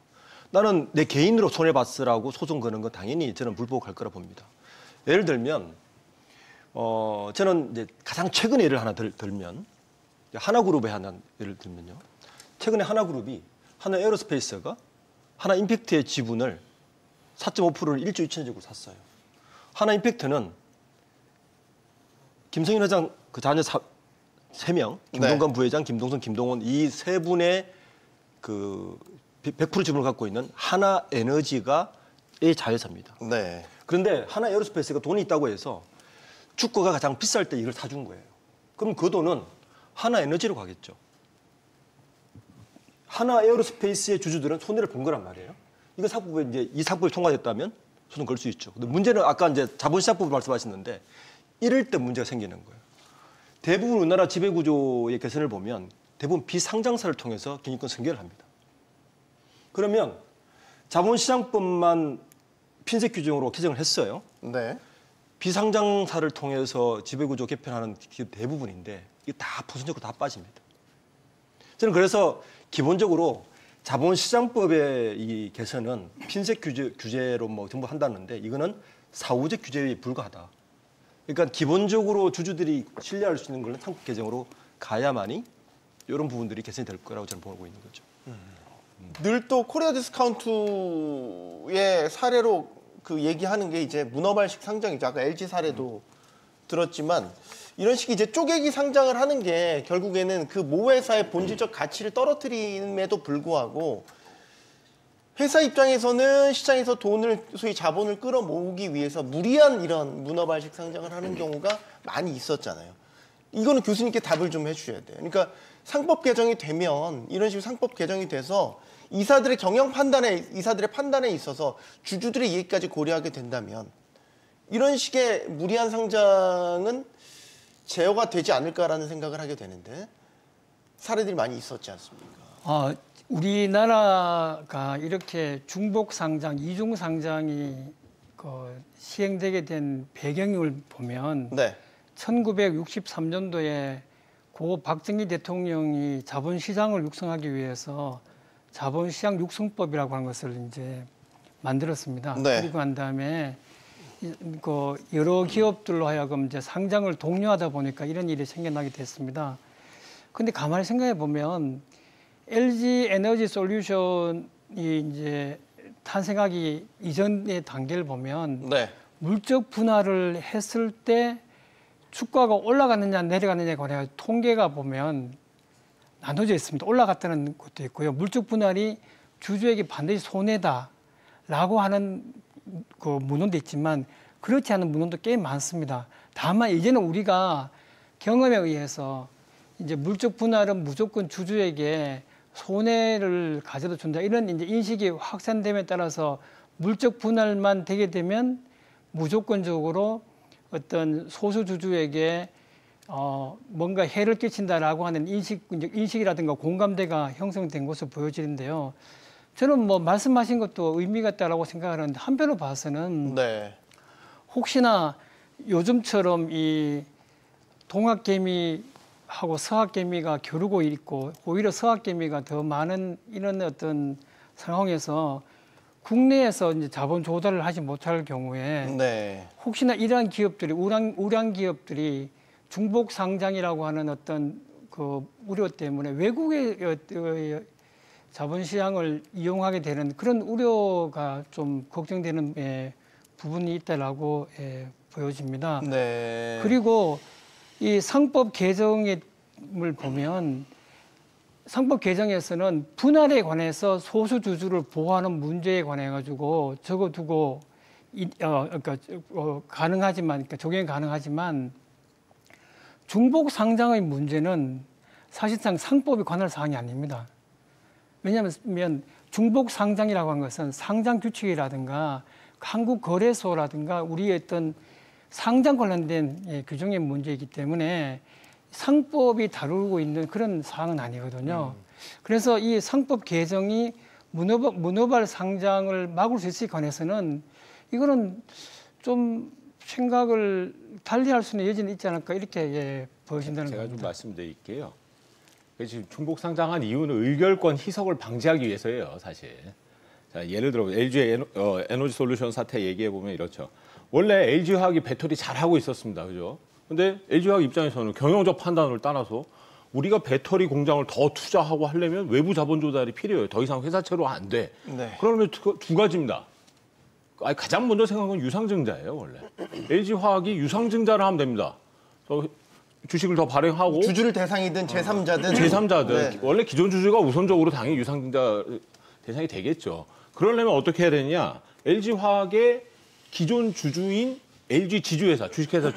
나는 내 개인으로 손해봤으라고 소송 거는 건 당연히 저는 불복할 거라 봅니다. 예를 들면 저는 이제 가장 최근 예를 하나 들면 하나그룹의 하나 예를 들면요. 최근에 하나그룹이 하나 에어로스페이스가 하나 임팩트의 지분을 4.5%를 1조 2천억으로 샀어요. 하나 임팩트는 김성인 회장 그 자녀 3명, 김동관 부회장, 김동선, 김동원 이 세 분의 그 100% 지분을 갖고 있는 하나 에너지가 의 자회사입니다. 네. 그런데 하나 에어로스페이스가 돈이 있다고 해서 주가가 가장 비쌀 때 이걸 사준 거예요. 그럼 그 돈은 하나 에너지로 가겠죠. 하나 에어로스페이스의 주주들은 손해를 본 거란 말이에요. 이거 사법에 이제 이 사법이 통과됐다면 소송 걸 수 있죠. 근데 문제는 아까 이제 자본시장법을 말씀하셨는데 이럴 때 문제가 생기는 거예요. 대부분 우리나라 지배구조의 개선을 보면 대부분 비상장사를 통해서 경영권 승계를 합니다. 그러면 자본시장법만 핀셋 규정으로 개정을 했어요. 네. 비상장사를 통해서 지배구조 개편하는 대부분인데 이게 다 부수적으로 다 빠집니다. 저는 그래서 기본적으로 자본시장법의 이 개선은 핀셋 규제로 뭐 전부 한다는데 이거는 사후적 규제에 불과하다. 그러니까 기본적으로 주주들이 신뢰할 수 있는 걸 상법 개정으로 가야만이 이런 부분들이 개선이 될 거라고 저는 보고 있는 거죠. 늘 또 코리아 디스카운트의 사례로 그 얘기하는 게 이제 문어발식 상장이죠. 아까 LG 사례도 들었지만 이런 식의 이제 쪼개기 상장을 하는 게 결국에는 그 모회사의 본질적 가치를 떨어뜨림에도 불구하고 회사 입장에서는 시장에서 돈을 소위 자본을 끌어모으기 위해서 무리한 이런 문어발식 상장을 하는 경우가 많이 있었잖아요. 이거는 교수님께 답을 좀 해주셔야 돼요. 그러니까 상법 개정이 되면 이런 식으로 상법 개정이 돼서 이사들의 경영 판단에 이사들의 판단에 있어서 주주들의 이익까지 고려하게 된다면 이런 식의 무리한 상장은 제어가 되지 않을까라는 생각을 하게 되는데 사례들이 많이 있었지 않습니까? 우리나라가 이렇게 중복 상장, 이중 상장이 시행되게 된 배경을 보면 네. 1963년도에 고 박정희 대통령이 자본시장을 육성하기 위해서 자본시장 육성법이라고 하는 것을 이제 만들었습니다. 네. 그리고 난 다음에 여러 기업들로 하여금 이제 상장을 독려하다 보니까 이런 일이 생겨나게 됐습니다. 근데 가만히 생각해 보면 LG 에너지 솔루션이 이제 탄생하기 이전의 단계를 보면 네. 물적 분할을 했을 때 주가가 올라갔느냐 내려갔느냐에 관해 통계가 보면 나눠져 있습니다. 올라갔다는 것도 있고요. 물적 분할이 주주에게 반드시 손해다라고 하는 그 문헌도 있지만 그렇지 않은 문헌도 꽤 많습니다. 다만 이제는 우리가 경험에 의해서 이제 물적 분할은 무조건 주주에게 손해를 가져다 준다 이런 이제 인식이 확산됨에 따라서 물적 분할만 되게 되면 무조건적으로 어떤 소수 주주에게 뭔가 해를 끼친다라고 하는 인식이라든가 공감대가 형성된 것으로 보여지는데요. 저는 뭐 말씀하신 것도 의미가 있다라고 생각하는데 한편으로 봐서는 네. 혹시나 요즘처럼 이 동학개미하고 서학개미가 겨루고 있고 오히려 서학개미가 더 많은 이런 어떤 상황에서 국내에서 이제 자본 조달을 하지 못할 경우에 네. 혹시나 이러한 기업들이 우량 기업들이 중복 상장이라고 하는 어떤 그 우려 때문에 외국의 자본시장을 이용하게 되는 그런 우려가 좀 걱정되는 부분이 있다라고 보여집니다. 네. 그리고 이 상법 개정을 보면 상법 개정에서는 분할에 관해서 소수 주주를 보호하는 문제에 관해 가지고 적어두고 가능하지만 그러니까 적용이 가능하지만 중복 상장의 문제는 사실상 상법에 관할 사항이 아닙니다. 왜냐하면 중복 상장이라고 하는 것은 상장 규칙이라든가 한국거래소라든가 우리의 어떤 상장 관련된 규정의 문제이기 때문에 상법이 다루고 있는 그런 사항은 아니거든요. 그래서 이 상법 개정이 문어발 상장을 막을 수 있을에 관해서는 이거는 좀 생각을 달리할 수 있는 여지는 있지 않을까 이렇게 보여진다는 제가 겁니다. 좀 말씀드릴게요. 지금 중복 상장한 이유는 의결권 희석을 방지하기 위해서예요, 사실. 자, 예를 들어 LG 에너지 솔루션 사태 얘기해 보면 이렇죠. 원래 LG화학이 배터리 잘 하고 있었습니다, 그죠? 근데 LG화학 입장에서는 경영적 판단을 따라서 우리가 배터리 공장을 더 투자하고 하려면 외부 자본 조달이 필요해요. 더 이상 회사채로 안 돼. 네. 그러면 두 가지입니다. 가장 먼저 생각한 건 유상증자예요, 원래. LG화학이 유상증자를 하면 됩니다. 주식을 더 발행하고 주주를 대상이든 제3자든 제3자들 네. 원래 기존 주주가 우선적으로 당연히 유상증자 대상이 되겠죠. 그러려면 어떻게 해야 되느냐? LG화학의 기존 주주인 LG 지주회사, 주식회사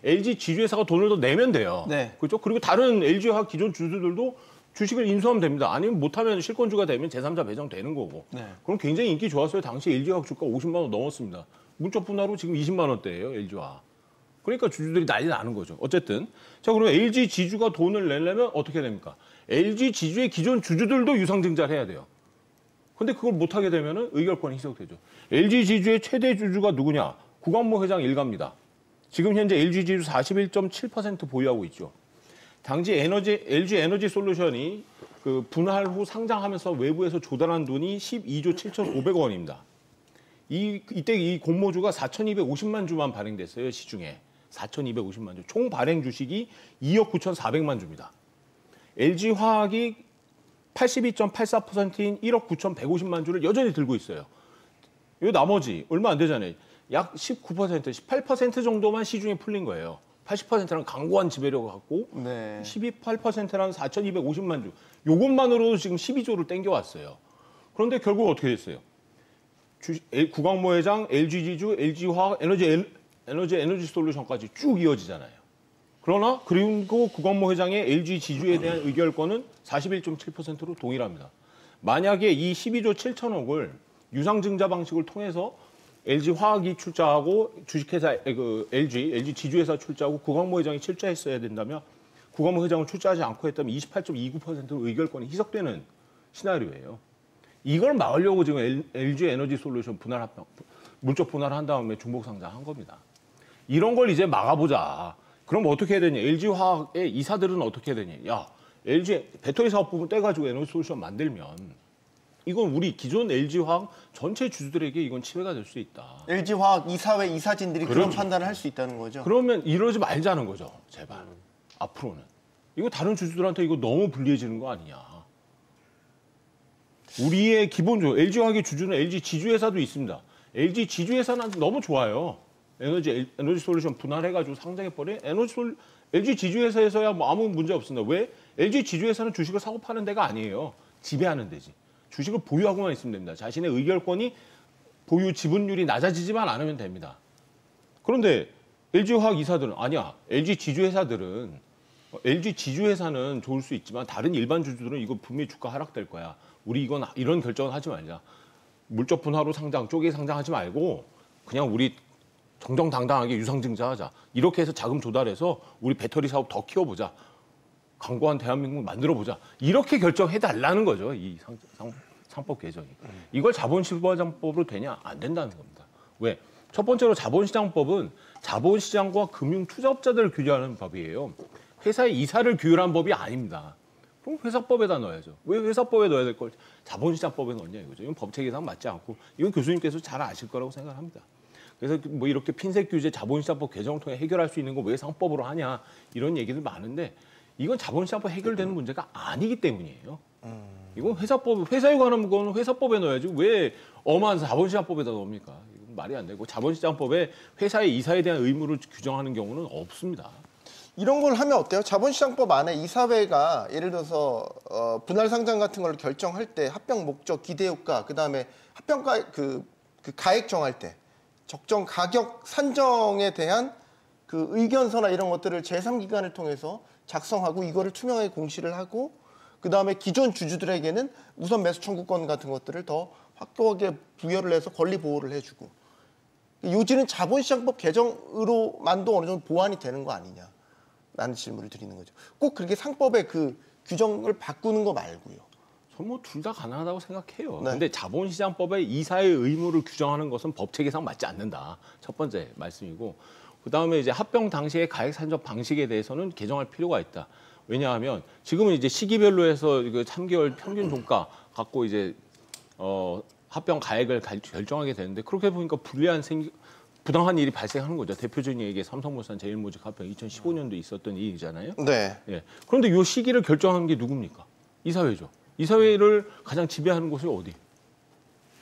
LG 지주회사가 돈을 더 내면 돼요. 네. 그렇죠? 그리고 다른 LG화학 기존 주주들도 주식을 인수하면 됩니다. 아니면 못하면 실권주가 되면 제3자 배정되는 거고. 네. 그럼 굉장히 인기 좋았어요. 당시 LG화학 주가 50만 원 넘었습니다. 문적 분할로 지금 20만 원대예요, LG화학. 그러니까 주주들이 난리 나는 거죠. 어쨌든 자 그러면 LG 지주가 돈을 내려면 어떻게 됩니까? LG 지주의 기존 주주들도 유상증자를 해야 돼요. 근데 그걸 못하게 되면은 의결권이 희석되죠. LG 지주의 최대 주주가 누구냐? 구광모 회장 일가입니다. 지금 현재 LG 지주 41.7% 보유하고 있죠. 당시 LG 에너지 솔루션이 그 분할 후 상장하면서 외부에서 조달한 돈이 12조 7,500억 원입니다. 이때 이 공모주가 4,250만 주만 발행됐어요, 시중에. 4,250만 주. 총 발행 주식이 2억 9,400만 주입니다. LG화학이 82.84%인 1억 9,150만 주를 여전히 들고 있어요. 이 나머지 얼마 안 되잖아요. 약 19%, 18% 정도만 시중에 풀린 거예요. 80%는 강고한 지배력을 갖고 네. 12.8%라는 4,250만 주. 이것만으로도 지금 12조를 땡겨왔어요. 그런데 결국 어떻게 됐어요? 구광모 회장, LG지주, LG화학, 에너지 솔루션까지 쭉 이어지잖아요. 그러나 그리고 구광모 회장의 LG지주에 대한 의결권은 41.7%로 동일합니다. 만약에 이 12조 7천억을 유상증자 방식을 통해서 LG화학이 출자하고 주식회사 LG 지주회사 출자하고 구광모 회장이 출자했어야 된다면 구광모 회장은 출자하지 않고 했다면 28.29%로 의결권이 희석되는 시나리오예요. 이걸 막으려고 지금 LG 에너지 솔루션 물적 분할한 다음에 중복 상장한 겁니다. 이런 걸 이제 막아보자. 그럼 어떻게 해야 되냐? LG화학의 이사들은 어떻게 해야 되냐? 야, LG 배터리 사업 부분 떼가지고 에너지 솔루션 만들면 이건 우리 기존 LG화학 전체 주주들에게 이건 침해가 될 수 있다. LG화학 이사회 이사진들이 그런 그렇죠. 판단을 할 수 있다는 거죠. 그러면 이러지 말자는 거죠. 제발. 앞으로는. 이거 다른 주주들한테 이거 너무 불리해지는 거 아니냐. 우리의 기본적으로 LG화학의 주주는 LG 지주회사도 있습니다. LG 지주회사는 너무 좋아요. 에너지 솔루션 분할해가지고 상장해버린 LG 지주회사에서야 뭐 아무 문제 없습니다. 왜? LG 지주회사는 주식을 사고 파는 데가 아니에요. 지배하는 데지. 주식을 보유하고만 있으면 됩니다. 자신의 의결권이 보유 지분율이 낮아지지만 않으면 됩니다. 그런데 LG화학 이사들은 아니야. LG 지주회사는 좋을 수 있지만 다른 일반 주주들은 이거 분명히 주가 하락될 거야. 우리 이런 결정은 하지 말자. 물적 분할로 쪼개 상장하지 말고 그냥 우리 정정당당하게 유상증자하자. 이렇게 해서 자금 조달해서 우리 배터리 사업 더 키워보자. 강고한 대한민국 만들어보자. 이렇게 결정해달라는 거죠. 이 상법 개정이. 이걸 자본시장법으로 되냐? 안 된다는 겁니다. 왜? 첫 번째로 자본시장법은 자본시장과 금융투자업자들을 규제하는 법이에요. 회사의 이사를 규율한 법이 아닙니다. 그럼 회사법에다 넣어야죠. 왜 회사법에 넣어야 될 걸 자본시장법에 넣냐 이거죠. 이건 법체계상 맞지 않고 이건 교수님께서 잘 아실 거라고 생각합니다. 그래서 뭐 이렇게 핀셋 규제 자본시장법 개정을 통해 해결할 수 있는 거 왜 상법으로 하냐 이런 얘기들 많은데 이건 자본시장법 해결되는 문제가 아니기 때문이에요. 이건 회사에 관한 거는 회사법에 넣어야지 왜 엄한 자본시장법에다 넣습니까? 이건 말이 안 되고 자본시장법에 회사의 이사에 대한 의무를 규정하는 경우는 없습니다. 이런 걸 하면 어때요? 자본시장법 안에 이사회가 예를 들어서 분할 상장 같은 걸 결정할 때 합병 목적, 기대효과, 그다음에 합병가 그 가액 정할 때 적정 가격 산정에 대한 그 의견서나 이런 것들을 제3기관을 통해서 작성하고 이거를 투명하게 공시를 하고 그다음에 기존 주주들에게는 우선 매수 청구권 같은 것들을 더 확고하게 부여를 해서 권리 보호를 해주고 요지는 자본시장법 개정으로만도 어느 정도 보완이 되는 거 아니냐라는 질문을 드리는 거죠. 꼭 그렇게 상법의 그 규정을 바꾸는 거 말고요. 저는 뭐 둘 다 가능하다고 생각해요. 네. 근데 자본시장법에 이사의 의무를 규정하는 것은 법체계상 맞지 않는다. 첫 번째 말씀이고 그다음에 이제 합병 당시의 가액 산정 방식에 대해서는 개정할 필요가 있다. 왜냐하면 지금은 이제 시기별로 해서 3개월 평균 종가 갖고 이제 합병 가액을 결정하게 되는데 그렇게 보니까 부당한 일이 발생하는 거죠. 대표적인 얘기 삼성물산 제일모직 합병 2015년도에 있었던 일이잖아요. 네. 예. 그런데 이 시기를 결정한 게 누굽니까? 이사회죠. 이사회를 가장 지배하는 곳이 어디?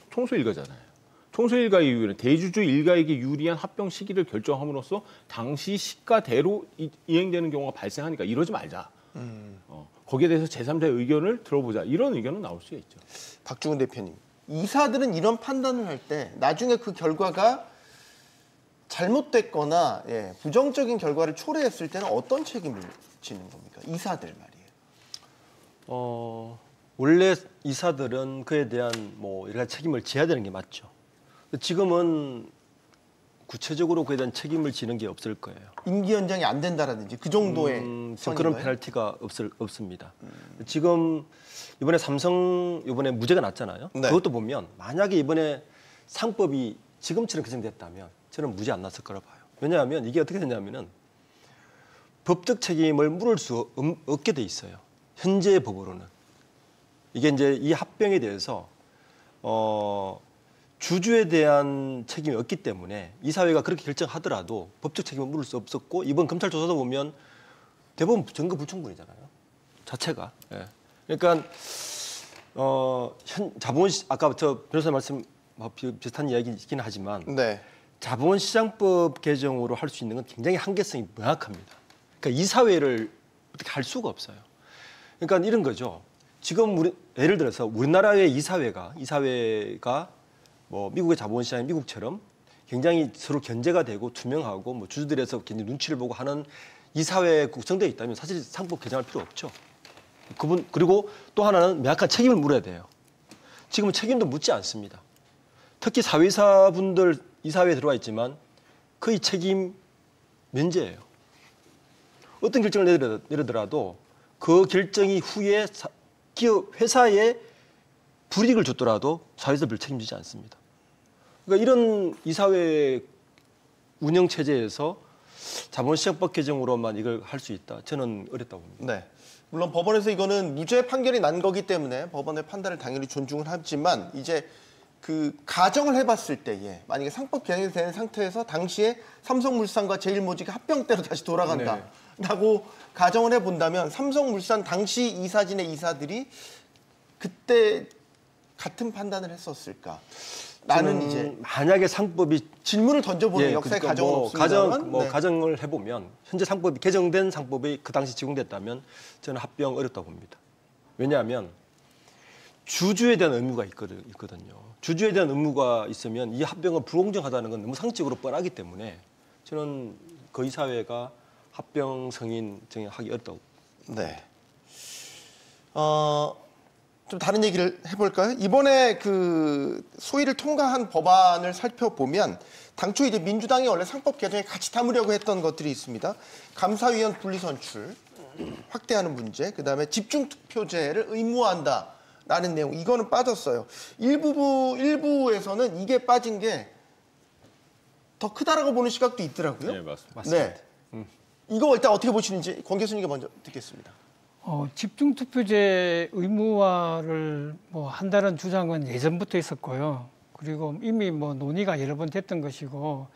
총수일가잖아요. 총수일가의 이유는 대주주 일가에게 유리한 합병 시기를 결정함으로써 당시 시가대로 이행되는 경우가 발생하니까 이러지 말자. 거기에 대해서 제3자의 의견을 들어보자. 이런 의견은 나올 수가 있죠. 박중훈 대표님, 이사들은 이런 판단을 할 때 나중에 그 결과가 잘못됐거나 부정적인 결과를 초래했을 때는 어떤 책임을 지는 겁니까? 이사들 말이에요. 원래 이사들은 그에 대한 뭐 여러 가지 책임을 져야 되는 게 맞죠. 지금은 구체적으로 그에 대한 책임을 지는 게 없을 거예요. 임기 연장이 안 된다라든지 그 정도의 그런 페널티가 없습니다. 지금 이번에 삼성 이번에 무죄가 났잖아요. 네. 그것도 보면 만약에 이번에 상법이 지금처럼 개정됐다면 저는 무죄 안 났을 거라 봐요. 왜냐하면 이게 어떻게 되냐면은 법적 책임을 물을 수 없게 돼 있어요. 현재 법으로는. 이게 이제 이 합병에 대해서 주주에 대한 책임이 없기 때문에 이사회가 그렇게 결정하더라도 법적 책임을 물을 수 없었고 이번 검찰 조사도 보면 대부분 증거 불충분이잖아요. 자체가. 예. 그러니까 아까 저 변호사 말씀 비슷한 이야기이긴 하지만 네. 자본시장법 개정으로 할 수 있는 건 굉장히 한계성이 명확합니다. 그러니까 이사회를 어떻게 할 수가 없어요. 그러니까 이런 거죠. 지금 예를 들어서 우리나라의 이사회가 뭐 미국의 자본시장인 미국처럼 굉장히 서로 견제가 되고 투명하고 뭐 주주들에서 굉장히 눈치를 보고 하는 이사회에 구성되어 있다면 사실 상법 개정할 필요 없죠. 그리고 또 하나는 명확한 책임을 물어야 돼요. 지금은 책임도 묻지 않습니다. 특히 사회이사분들 이사회에 들어와 있지만 거의 책임 면제예요. 어떤 결정을 내리더라도 그 결정이 후에 기업 회사에 불이익을 줬더라도 사회에서 별 책임지지 않습니다. 그러니까 이런 이사회 운영 체제에서 자본시장법 개정으로만 이걸 할 수 있다. 저는 어렵다고 봅니다. 네. 물론 법원에서 이거는 무죄 판결이 난 거기 때문에 법원의 판단을 당연히 존중을 하지만 이제 그 가정을 해봤을 때에 만약에 상법 개정이 되는 상태에서 당시에 삼성물산과 제일모직이 합병대로 다시 돌아간다라고 가정을 해본다면 삼성물산 당시 이사진의 이사들이 그때 같은 판단을 했었을까? 나는 이제 만약에 상법이 질문을 던져보는 역사의 그러니까 가정은 없습니다만 가정을 해보면 현재 상법이 개정된 상법이 그 당시 적용됐다면 저는 합병 어렵다고 봅니다. 왜냐하면 주주에 대한 의무가 있거든요. 주주에 대한 의무가 있으면 이 합병은 불공정하다는 건 너무 상식적으로 뻔하기 때문에 저는 그 이사회가 합병 승인 정하기 어렵다고. 네. 좀 다른 얘기를 해볼까요? 이번에 그 소위를 통과한 법안을 살펴보면 당초 이제 민주당이 원래 상법 개정에 같이 담으려고 했던 것들이 있습니다. 감사위원 분리선출 확대하는 문제, 그다음에 집중투표제를 의무화한다라는 내용. 이거는 빠졌어요. 일부에서는 이게 빠진 게 더 크다라고 보는 시각도 있더라고요. 네, 맞습니다. 네. 이거 일단 어떻게 보시는지 권 교수님께 먼저 듣겠습니다. 집중 투표제 의무화를 뭐 한다는 주장은 예전부터 있었고요. 그리고 이미 뭐 논의가 여러 번 됐던 것이고,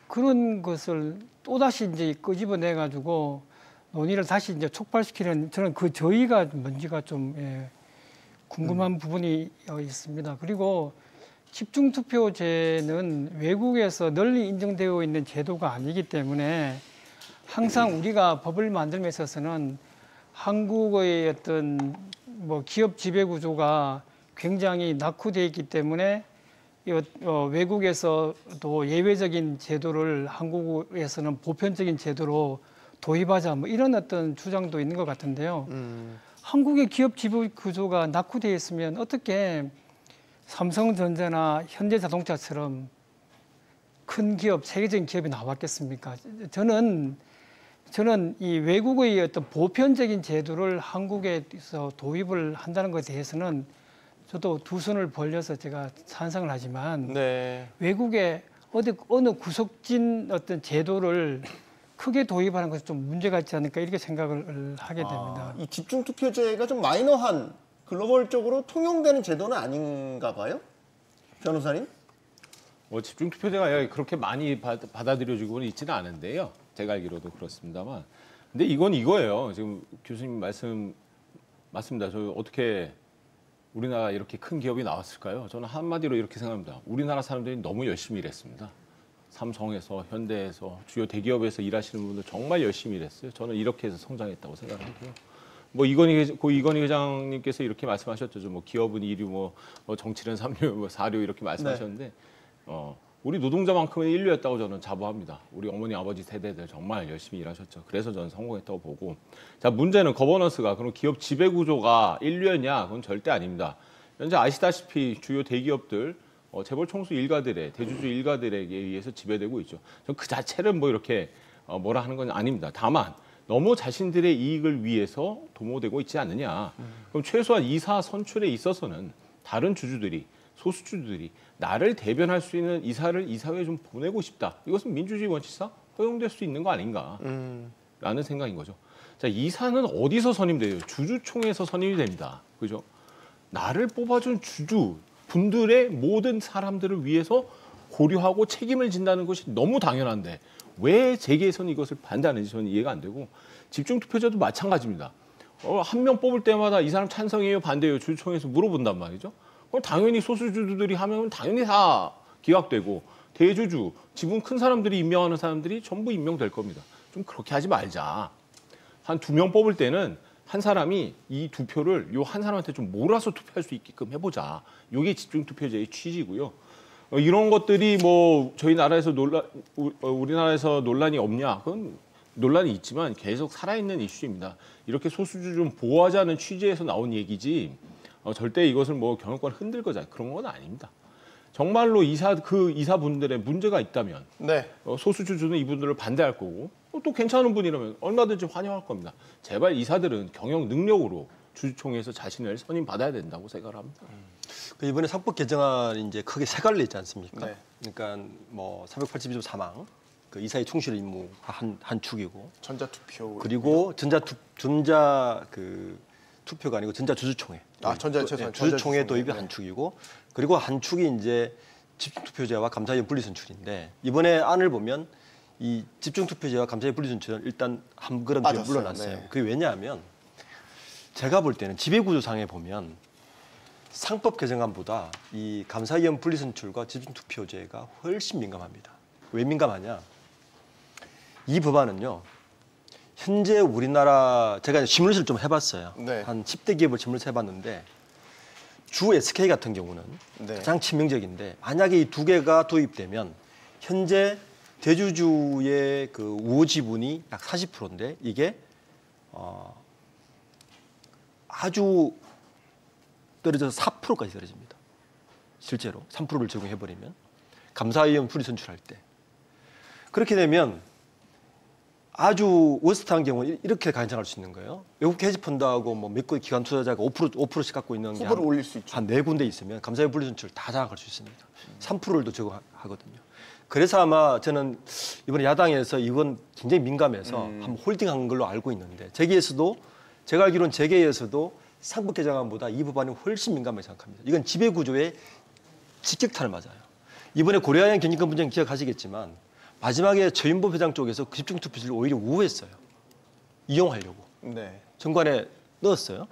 그런 것을 또다시 이제 끄집어내 가지고 논의를 다시 이제 촉발시키는 저는 그 저희가 뭔지가 좀 궁금한 부분이 있습니다. 그리고 집중 투표제는 외국에서 널리 인정되어 있는 제도가 아니기 때문에 항상 우리가 법을 만들면서 있어서는 한국의 어떤 뭐 기업 지배 구조가 굉장히 낙후되어 있기 때문에 외국에서도 예외적인 제도를 한국에서는 보편적인 제도로 도입하자 뭐 이런 어떤 주장도 있는 것 같은데요. 한국의 기업 지배 구조가 낙후되어 있으면 어떻게 삼성전자나 현대자동차처럼 큰 기업, 세계적인 기업이 나왔겠습니까? 저는 이 외국의 어떤 보편적인 제도를 한국에서 도입을 한다는 것에 대해서는 저도 두 손을 벌려서 제가 찬성을 하지만 네. 외국의 어느 구석진 어떤 제도를 크게 도입하는 것은 좀 문제가 있지 않을까 이렇게 생각을 하게 됩니다. 이 집중 투표제가 좀 마이너한 글로벌적으로 통용되는 제도는 아닌가 봐요, 변호사님? 집중 투표제가 그렇게 많이 받아들여지고는 있지는 않은데요. 제가 알기로도 그렇습니다만. 근데 이건 이거예요. 지금 교수님 맞습니다. 저 어떻게 우리나라 이렇게 큰 기업이 나왔을까요? 저는 한마디로 이렇게 생각합니다. 우리나라 사람들이 너무 열심히 일했습니다. 삼성에서, 현대에서, 주요 대기업에서 일하시는 분들 정말 열심히 일했어요. 저는 이렇게 해서 성장했다고 생각하고요. 뭐 이건희 회장님께서 이렇게 말씀하셨죠. 뭐 기업은 2류, 뭐 정치는 3류, 뭐 4류 이렇게 말씀하셨는데, 우리 노동자만큼은 1류였다고 저는 자부합니다. 우리 어머니, 아버지 세대들 정말 열심히 일하셨죠. 그래서 저는 성공했다고 보고. 자, 문제는 거버넌스가, 그럼 기업 지배 구조가 1류였냐? 그건 절대 아닙니다. 현재 아시다시피 주요 대기업들, 재벌 총수 일가들의, 대주주 일가들에게 의해서 지배되고 있죠. 전 그 자체를 뭐 이렇게 뭐라 하는 건 아닙니다. 다만, 너무 자신들의 이익을 위해서 도모되고 있지 않느냐. 그럼 최소한 이사 선출에 있어서는 다른 주주들이, 소수주들이 나를 대변할 수 있는 이사를 이사회에 좀 보내고 싶다. 이것은 민주주의 원칙상 허용될 수 있는 거 아닌가 라는 생각인 거죠. 자, 이사는 어디서 선임돼요? 주주총회에서 선임이 됩니다. 그죠? 나를 뽑아준 주주 분들의 모든 사람들을 위해서 고려하고 책임을 진다는 것이 너무 당연한데 왜 재계에서는 이것을 반대하는지 저는 이해가 안 되고, 집중투표제도 마찬가지입니다. 한 명 뽑을 때마다 이 사람 찬성이에요, 반대예요, 주주총회에서 물어본단 말이죠. 그럼 당연히 소수주주들이 하면 당연히 다 기각되고, 대주주, 지분 큰 사람들이 임명하는 사람들이 전부 임명될 겁니다. 좀 그렇게 하지 말자. 한 2명 뽑을 때는 한 사람이 이 2표를 요 한 사람한테 좀 몰아서 투표할 수 있게끔 해보자. 이게 집중투표제의 취지고요. 이런 것들이 뭐 저희 나라에서 우리나라에서 논란이 없냐? 그건 논란이 있지만 계속 살아있는 이슈입니다. 이렇게 소수주 좀 보호하자는 취지에서 나온 얘기지 절대 이것을 뭐 경영권 흔들거나 그런 건 아닙니다. 정말로 이사분들의 문제가 있다면 네. 소수주주는 이분들을 반대할 거고 또 괜찮은 분이라면 얼마든지 환영할 겁니다. 제발 이사들은 경영 능력으로 주주총회에서 자신을 선임받아야 된다고 생각을 합니다. 이번에 상법 개정안이 이제 크게 세 갈래 있지 않습니까? 네. 그러니까 뭐 482조 3항 그 이사의 충실 의무 한 축이고, 전자투표. 그리고 전자 그 투표가 아니고 전자 주주총회. 주주총회 도입이 한 축이고, 그리고 한 축이 이제 집중투표제와 감사위원 분리선출인데, 이번에 안을 보면 이 집중투표제와 감사위원 분리선출은 일단 한 걸음 뒤에 물러났어요. 네. 그게 왜냐하면 제가 볼 때는 지배구조상에 보면 상법 개정안보다 이 감사위원 분리선출과 집중투표제가 훨씬 민감합니다. 왜 민감하냐? 이 법안은요, 현재 우리나라, 제가 시뮬레이션을 좀 해봤어요. 네. 한 10대 기업을 시뮬레이션 해봤는데, 주 SK 같은 경우는 네. 가장 치명적인데, 만약에 이 두 개가 도입되면 현재 대주주의 그 우호 지분이 약 40%인데 이게 아주 떨어져서 4%까지 떨어집니다. 실제로 3%를 적용해버리면 감사위원 분리선출할 때. 그렇게 되면 아주 워스트한 경우는 이렇게 가정할 수 있는 거예요. 외국 헤지펀드하고 뭐 몇 개 기관 투자자가 5%씩 갖고 있는 게 후보를 올릴 수 있죠. 한 4군데 있으면 감사위원 분리선출 다 장악할 수 있습니다. 3%를 더 적용하거든요. 그래서 아마 저는 이번에 야당에서 이건 굉장히 민감해서 한번 홀딩한 걸로 알고 있는데 제가 알기로는 재계에서도 상법 개정안보다 이 법안이 훨씬 민감하게 생각합니다. 이건 지배구조의 직격탄을 맞아요. 이번에 고려아연 경제권 분쟁 기억하시겠지만 마지막에 최윤보 회장 쪽에서 그 집중투표제를 오히려 우회했어요. 이용하려고. 네. 정관에 넣었어요.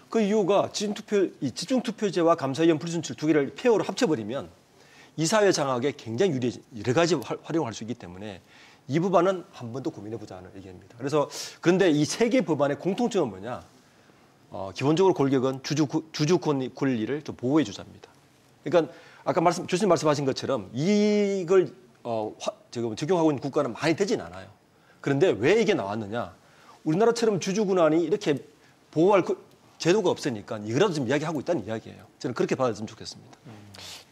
그 이유가 집중투표제와 감사위원 불순출 두 개를 페어로 합쳐버리면 이사회 장악에 굉장히 유리해 여러 가지 활용할 수 있기 때문에 이 법안은 한 번 더 고민해보자는 의견입니다. 그런데 이 세 개 법안의 공통점은 뭐냐? 기본적으로 골격은 주주 권리를 좀 보호해 주자입니다. 그러니까 아까 교수님 말씀하신 것처럼 이걸 적용하고 있는 국가는 많이 되진 않아요. 그런데 왜 이게 나왔느냐? 우리나라처럼 주주 권한이 이렇게 보호할 제도가 없으니까 이거라도 좀 이야기하고 있다는 이야기예요. 저는 그렇게 받아들였으면 좋겠습니다.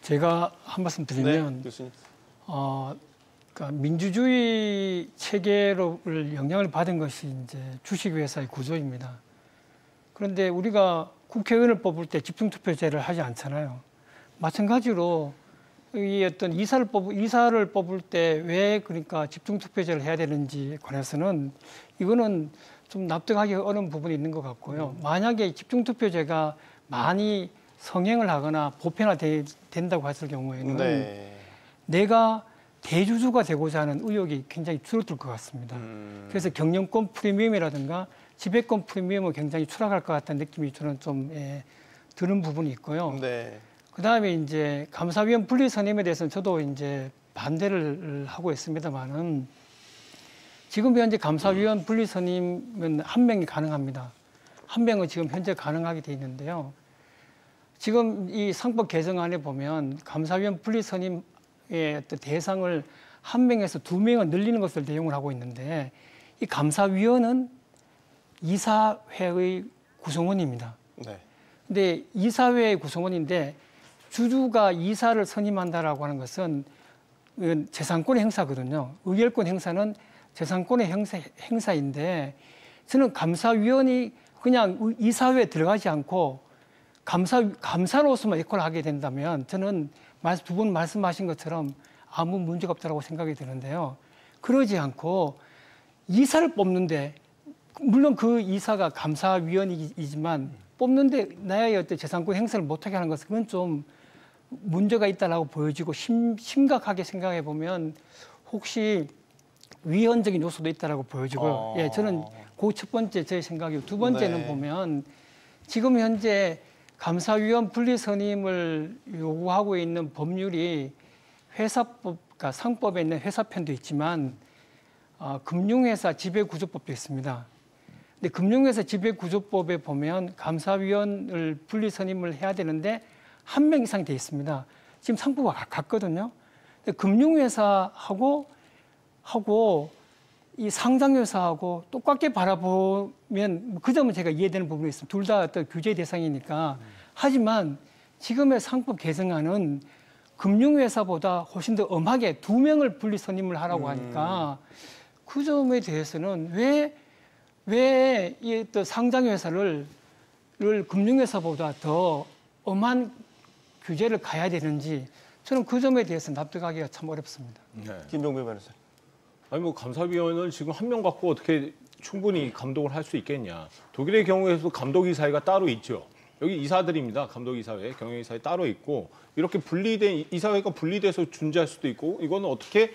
제가 한 말씀 드리면 네, 교수님. 그러니까 민주주의 체계를 영향을 받은 것이 이제 주식회사의 구조입니다. 그런데 우리가 국회의원을 뽑을 때 집중투표제를 하지 않잖아요. 마찬가지로 이 어떤 이사를 뽑을 때 왜 그러니까 집중투표제를 해야 되는지 관해서는 이거는 좀 납득하기 어려운 부분이 있는 것 같고요. 만약에 집중투표제가 많이 성행을 하거나 보편화된다고 했을 경우에는 네. 내가 대주주가 되고자 하는 의욕이 굉장히 줄어들 것 같습니다. 그래서 경영권 프리미엄이라든가 지배권 프리미엄은 굉장히 추락할 것 같다는 느낌이 저는 좀 드는 부분이 있고요. 네. 그다음에 이제 감사위원 분리 선임에 대해서는 저도 이제 반대를 하고 있습니다만은 지금 현재 감사위원 분리 선임은 한 명이 가능합니다. 한 명은 지금 현재 가능하게 돼 있는데요. 지금 이 상법 개정안에 보면 감사위원 분리 선임의 어떤 대상을 한 명에서 두 명을 늘리는 것을 내용을 하고 있는데 이 감사위원은 이사회의 구성원입니다. 네. 근데 이사회의 구성원인데 주주가 이사를 선임한다라고 하는 것은 재산권의 행사거든요. 의결권 행사는 재산권의 행사인데 저는 감사위원이 그냥 이사회에 들어가지 않고 감사로서만 역할을 하게 된다면 저는 두 분 말씀하신 것처럼 아무 문제가 없다고 생각이 드는데요. 그러지 않고 이사를 뽑는데 물론 그 이사가 감사위원이지만 뽑는데 나의 어떤 재산권 행사를 못하게 하는 것은 그건 좀 문제가 있다라고 보여지고 심각하게 생각해 보면 혹시 위헌적인 요소도 있다라고 보여지고요. 예, 저는 그 첫 번째 제 생각이고 두 번째는 네. 보면 지금 현재 감사위원 분리 선임을 요구하고 있는 법률이 회사법, 그러니까 상법에 있는 회사편도 있지만 금융회사 지배구조법도 있습니다. 근데 금융회사 지배구조법에 보면 감사위원을 분리 선임을 해야 되는데 한 명 이상 돼 있습니다. 지금 상법과 같거든요. 근데 금융회사하고 이 상장회사하고 똑같게 바라보면 그 점은 제가 이해되는 부분이 있습니다. 둘 다 어떤 규제 대상이니까. 하지만 지금의 상법 개정안은 금융회사보다 훨씬 더 엄하게 두 명을 분리 선임을 하라고 하니까 그 점에 대해서는 왜 이 또 상장회사를 금융회사보다 더 엄한 규제를 가야 되는지 저는 그 점에 대해서 납득하기가 참 어렵습니다. 네. 김종배 변호사. 아니 뭐 감사위원을 지금 한 명 갖고 어떻게 충분히 감독을 할 수 있겠냐. 독일의 경우에도 감독이사회가 따로 있죠. 여기 이사들입니다. 감독이사회, 경영이사회 따로 있고 이렇게 분리된 이사회가 분리돼서 존재할 수도 있고 이거는 어떻게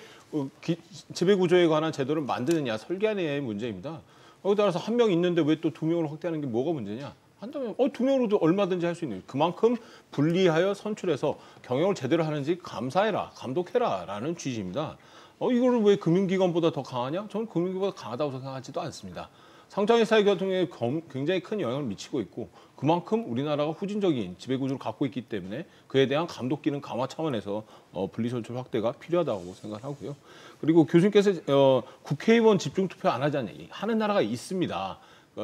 지배구조에 관한 제도를 만드느냐 설계하느냐의 문제입니다. 거기에 따라서 한 명 있는데 왜 또 두 명을 확대하는 게 뭐가 문제냐. 한다면 두 명으로도 얼마든지 할 수 있는 그만큼 분리하여 선출해서 경영을 제대로 하는지 감사해라, 감독해라라는 취지입니다. 이거를 왜 금융기관보다 더 강하냐? 저는 금융기관보다 강하다고 생각하지도 않습니다. 상장회사의 경우에 굉장히 큰 영향을 미치고 있고 그만큼 우리나라가 후진적인 지배구조를 갖고 있기 때문에 그에 대한 감독 기능 강화 차원에서 분리선출 확대가 필요하다고 생각하고요. 그리고 교수님께서 국회의원 집중투표 안 하지 않냐 하는 나라가 있습니다.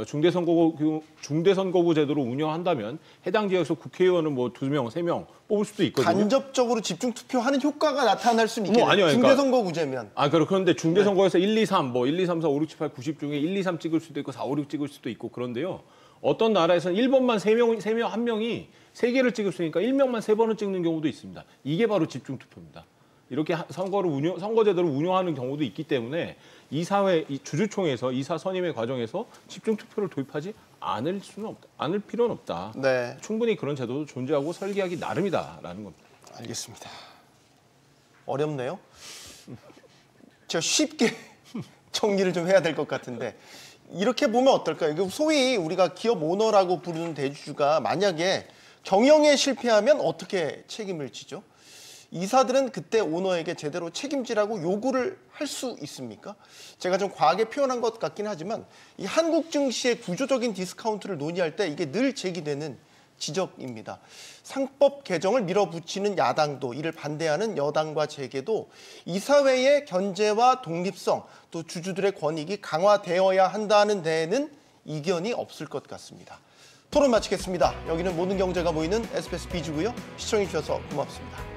중대선거구 제도로 운영한다면 해당 지역에서 국회의원은 뭐 2명, 3명 뽑을 수도 있거든요. 간접적으로 집중 투표하는 효과가 나타날 수는 있겠네요. 아니요, 그러니까, 중대선거구제면. 그런데 중대선거에서 1, 2, 3, 1, 2, 3, 4, 5, 6, 7, 8, 90 중에 1, 2, 3 찍을 수도 있고 4, 5, 6 찍을 수도 있고 그런데요. 어떤 나라에서는 1번만 3명, 한 명이 3개를 찍을 수 있으니까 1명만 3번을 찍는 경우도 있습니다. 이게 바로 집중투표입니다. 이렇게 선거제도를 운영하는 경우도 있기 때문에 이 주주총회에서 이사 선임의 과정에서 집중 투표를 도입하지 않을 필요는 없다. 네. 충분히 그런 제도도 존재하고 설계하기 나름이다라는 겁니다. 알겠습니다. 어렵네요. 제가 쉽게 정리를 좀 해야 될 것 같은데 이렇게 보면 어떨까요? 소위 우리가 기업 오너라고 부르는 대주주가 만약에 경영에 실패하면 어떻게 책임을 지죠? 이사들은 그때 오너에게 제대로 책임지라고 요구를 할 수 있습니까? 제가 좀 과하게 표현한 것 같긴 하지만 이 한국 증시의 구조적인 디스카운트를 논의할 때 이게 늘 제기되는 지적입니다. 상법 개정을 밀어붙이는 야당도 이를 반대하는 여당과 재계도 이사회의 견제와 독립성 또 주주들의 권익이 강화되어야 한다는 데에는 이견이 없을 것 같습니다. 토론 마치겠습니다. 여기는 모든 경제가 모이는 SBS 비즈고요. 시청해 주셔서 고맙습니다.